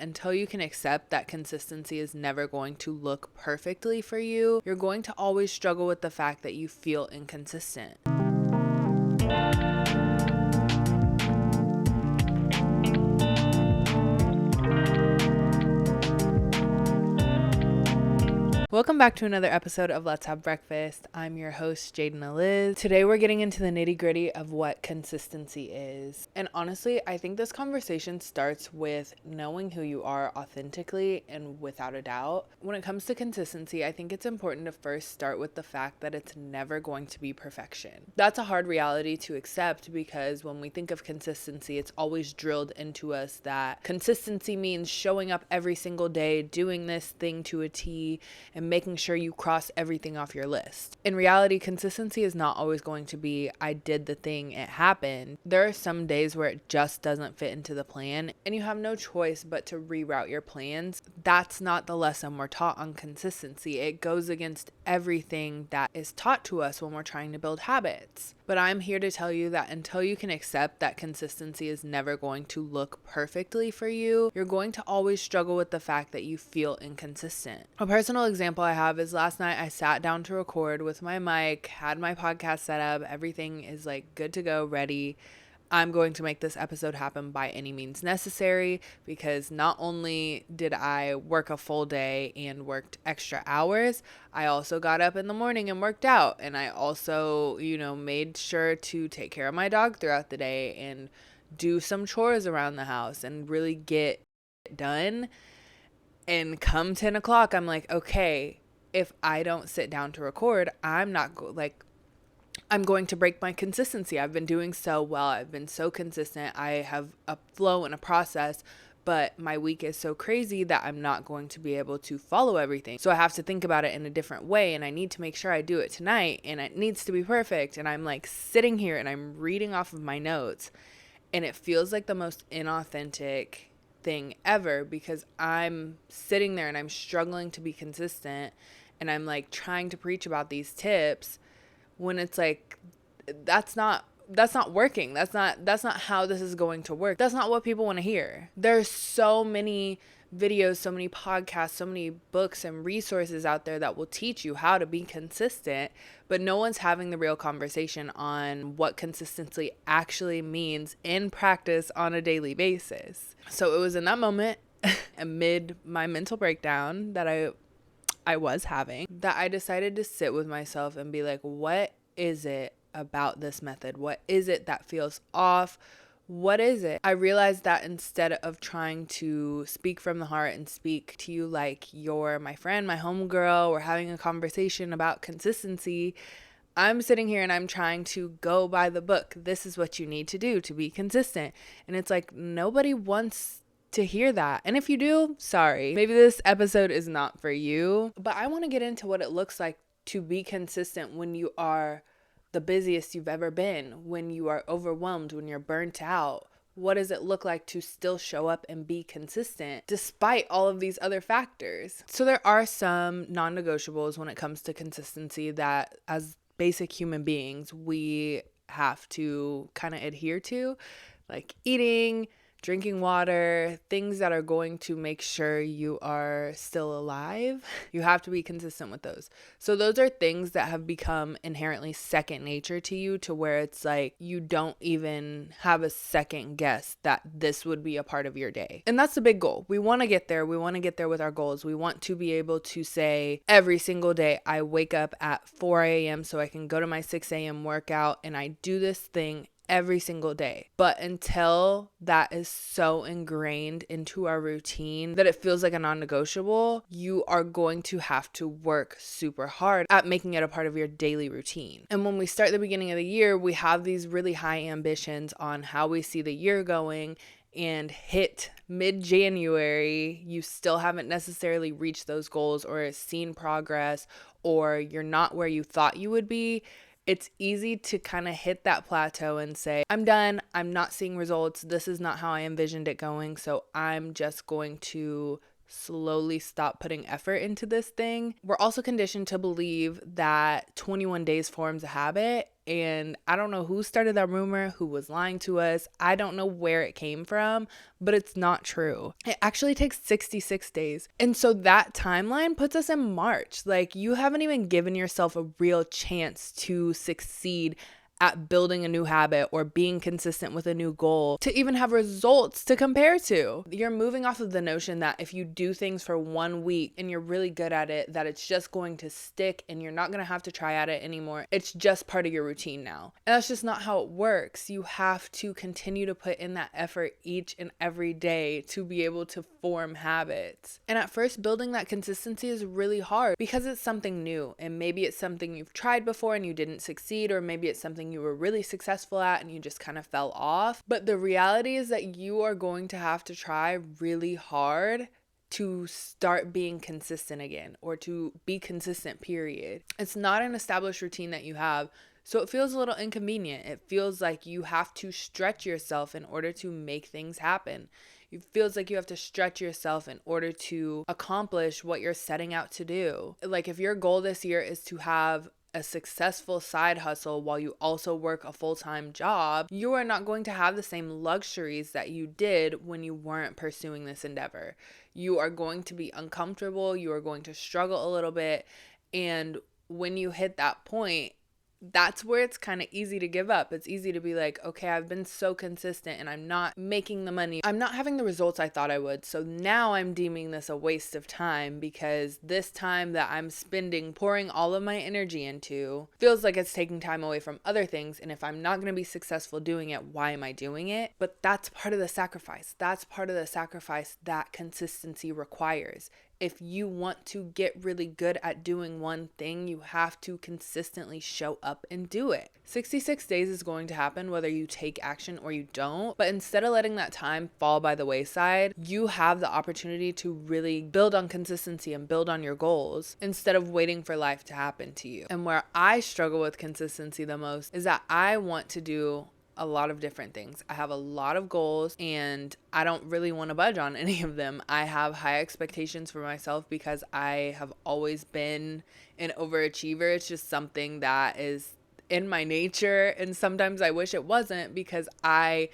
Until you can accept that consistency is never going to look perfectly for you, you're going to always struggle with the fact that you feel inconsistent. Welcome back to another episode of Let's Have Breakfast. I'm your host, Jaden Liz. Today we're getting into the nitty-gritty of what consistency is. And honestly, I think this conversation starts with knowing who you are authentically and without a doubt. When it comes to consistency, I think it's important to first start with the fact that it's never going to be perfection. That's a hard reality to accept because when we think of consistency, it's always drilled into us that consistency means showing up every single day, doing this thing to a T, and making sure you cross everything off your list. In reality, consistency is not always going to be, I did the thing, it happened. There are some days where it just doesn't fit into the plan and you have no choice but to reroute your plans. That's not the lesson we're taught on consistency. It goes against everything that is taught to us when we're trying to build habits. But I'm here to tell you that until you can accept that consistency is never going to look perfectly for you, you're going to always struggle with the fact that you feel inconsistent. A personal example I have is last night I sat down to record with my mic, had my podcast set up, everything is like good to go, ready. I'm going to make this episode happen by any means necessary because not only did I work a full day and worked extra hours, I also got up in the morning and worked out. And I also, made sure to take care of my dog throughout the day and do some chores around the house and really get done. And come 10 o'clock, I'm like, okay, if I don't sit down to record, I'm going to break my consistency. I've been doing so well. I've been so consistent. I have a flow and a process, but my week is so crazy that I'm not going to be able to follow everything. So I have to think about it in a different way, and I need to make sure I do it tonight, and it needs to be perfect. And I'm like sitting here and I'm reading off of my notes, and it feels like the most inauthentic thing ever because I'm sitting there and I'm struggling to be consistent, and I'm like trying to preach about these tips when it's like that's not working. That's not how this is going to work. That's not what people want to hear. There's so many videos, so many podcasts, so many books and resources out there that will teach you how to be consistent, but no one's having the real conversation on what consistency actually means in practice on a daily basis. So it was in that moment amid my mental breakdown that I was having that I decided to sit with myself and be like, what is it about this method? What is it that feels off? What is it? I realized that instead of trying to speak from the heart and speak to you like you're my friend, my homegirl, we're having a conversation about consistency, I'm sitting here and I'm trying to go by the book. This is what you need to do to be consistent. And it's like nobody wants to hear that. And if you do, sorry, maybe this episode is not for you, but I want to get into what it looks like to be consistent when you are the busiest you've ever been, when you are overwhelmed, when you're burnt out. What does it look like to still show up and be consistent despite all of these other factors? So there are some non-negotiables when it comes to consistency that as basic human beings, we have to kind of adhere to, like eating, drinking water, things that are going to make sure you are still alive. You have to be consistent with those. So those are things that have become inherently second nature to you, to where it's like you don't even have a second guess that this would be a part of your day. And that's the big goal. We want to get there. We want to get there with our goals. We want to be able to say every single day, I wake up at 4 a.m. so I can go to my 6 a.m. workout and I do this thing every single day. But until that is so ingrained into our routine that it feels like a non-negotiable, you are going to have to work super hard at making it a part of your daily routine. And when we start the beginning of the year, we have these really high ambitions on how we see the year going, and hit mid-January, you still haven't necessarily reached those goals or seen progress, or you're not where you thought you would be. It's easy to kind of hit that plateau and say, I'm done. I'm not seeing results. This is not how I envisioned it going. So I'm just going to slowly stop putting effort into this thing. We're also conditioned to believe that 21 days forms a habit. And I don't know who started that rumor, who was lying to us. I don't know where it came from, but it's not true. It actually takes 66 days. And so that timeline puts us in March. Like, you haven't even given yourself a real chance to succeed at building a new habit or being consistent with a new goal to even have results to compare to. You're moving off of the notion that if you do things for 1 week and you're really good at it, that it's just going to stick and you're not going to have to try at it anymore. It's just part of your routine now. And that's just not how it works. You have to continue to put in that effort each and every day to be able to form habits. And at first, building that consistency is really hard because it's something new, and maybe it's something you've tried before and you didn't succeed, or maybe it's something you were really successful at and you just kind of fell off. But the reality is that you are going to have to try really hard to start being consistent again, or to be consistent, period. It's not an established routine that you have, so it feels a little inconvenient. It feels like you have to stretch yourself in order to make things happen. It feels like you have to stretch yourself in order to accomplish what you're setting out to do. Like, if your goal this year is to have a successful side hustle while you also work a full-time job, you are not going to have the same luxuries that you did when you weren't pursuing this endeavor. You are going to be uncomfortable, you are going to struggle a little bit, and when you hit that point, that's where it's kind of easy to give up. It's easy to be like, okay, I've been so consistent and I'm not making the money. I'm not having the results I thought I would. So now I'm deeming this a waste of time, because this time that I'm spending pouring all of my energy into feels like it's taking time away from other things. And if I'm not going to be successful doing it, why am I doing it? But that's part of the sacrifice. That's part of the sacrifice that consistency requires. If you want to get really good at doing one thing, you have to consistently show up and do it. 66 days is going to happen whether you take action or you don't. But instead of letting that time fall by the wayside, you have the opportunity to really build on consistency and build on your goals instead of waiting for life to happen to you. And where I struggle with consistency the most is that I want to do a lot of different things. I have a lot of goals and I don't really want to budge on any of them. I have high expectations for myself because I have always been an overachiever. It's just something that is in my nature, and sometimes I wish it wasn't, because I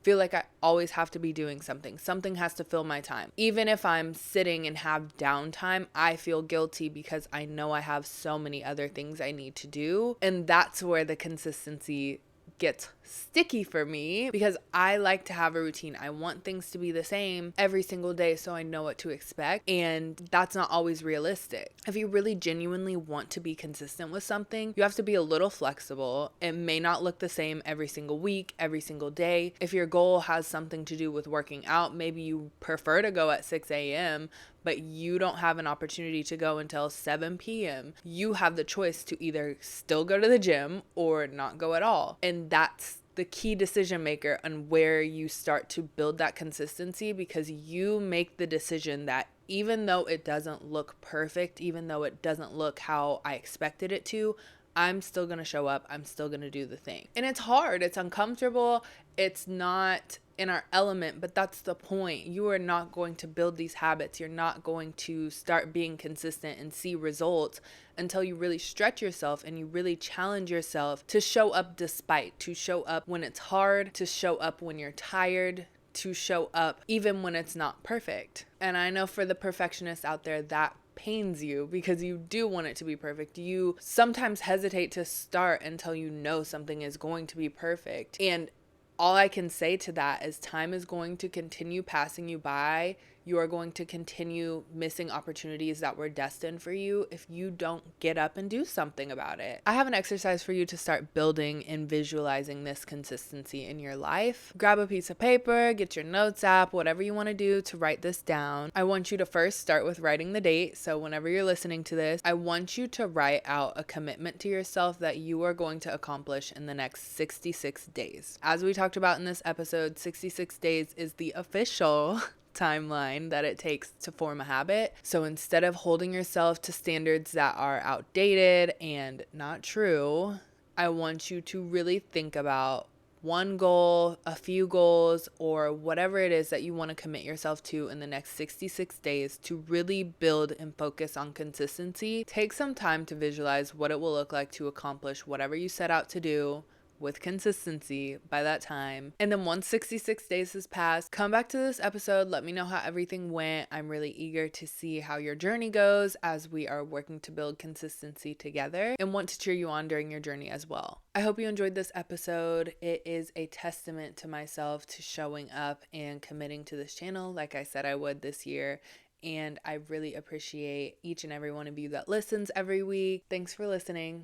feel like I always have to be doing something. Something has to fill my time. Even if I'm sitting and have downtime, I feel guilty because I know I have so many other things I need to do. And that's where the consistency gets sticky for me, because I like to have a routine. I want things to be the same every single day so I know what to expect, and that's not always realistic. If you really genuinely want to be consistent with something, you have to be a little flexible. It may not look the same every single week, every single day. If your goal has something to do with working out, maybe you prefer to go at 6 a.m., but you don't have an opportunity to go until 7 p.m. You have the choice to either still go to the gym or not go at all. And that's the key decision maker on where you start to build that consistency, because you make the decision that even though it doesn't look perfect, even though it doesn't look how I expected it to, I'm still going to show up. I'm still going to do the thing. And it's hard. It's uncomfortable. It's not in our element, but that's the point. You are not going to build these habits. You're not going to start being consistent and see results until you really stretch yourself and you really challenge yourself to show up despite, to show up when it's hard, to show up when you're tired, to show up even when it's not perfect. And I know for the perfectionists out there, that pains you because you do want it to be perfect. You sometimes hesitate to start until you know something is going to be perfect. And all I can say to that is time is going to continue passing you by. You are going to continue missing opportunities that were destined for you if you don't get up and do something about it. I have an exercise for you to start building and visualizing this consistency in your life. Grab a piece of paper, get your notes app, whatever you want to do to write this down. I want you to first start with writing the date. So whenever you're listening to this, I want you to write out a commitment to yourself that you are going to accomplish in the next 66 days. As we talked about in this episode, 66 days is the official timeline that it takes to form a habit. So instead of holding yourself to standards that are outdated and not true, I want you to really think about one goal, a few goals, or whatever it is that you want to commit yourself to in the next 66 days to really build and focus on consistency, take some time to visualize what it will look like to accomplish whatever you set out to do with consistency by that time. And then once 66 days has passed, come back to this episode. Let me know how everything went. I'm really eager to see how your journey goes as we are working to build consistency together and want to cheer you on during your journey as well. I hope you enjoyed this episode. It is a testament to myself to showing up and committing to this channel like I said I would this year. And I really appreciate each and every one of you that listens every week. Thanks for listening.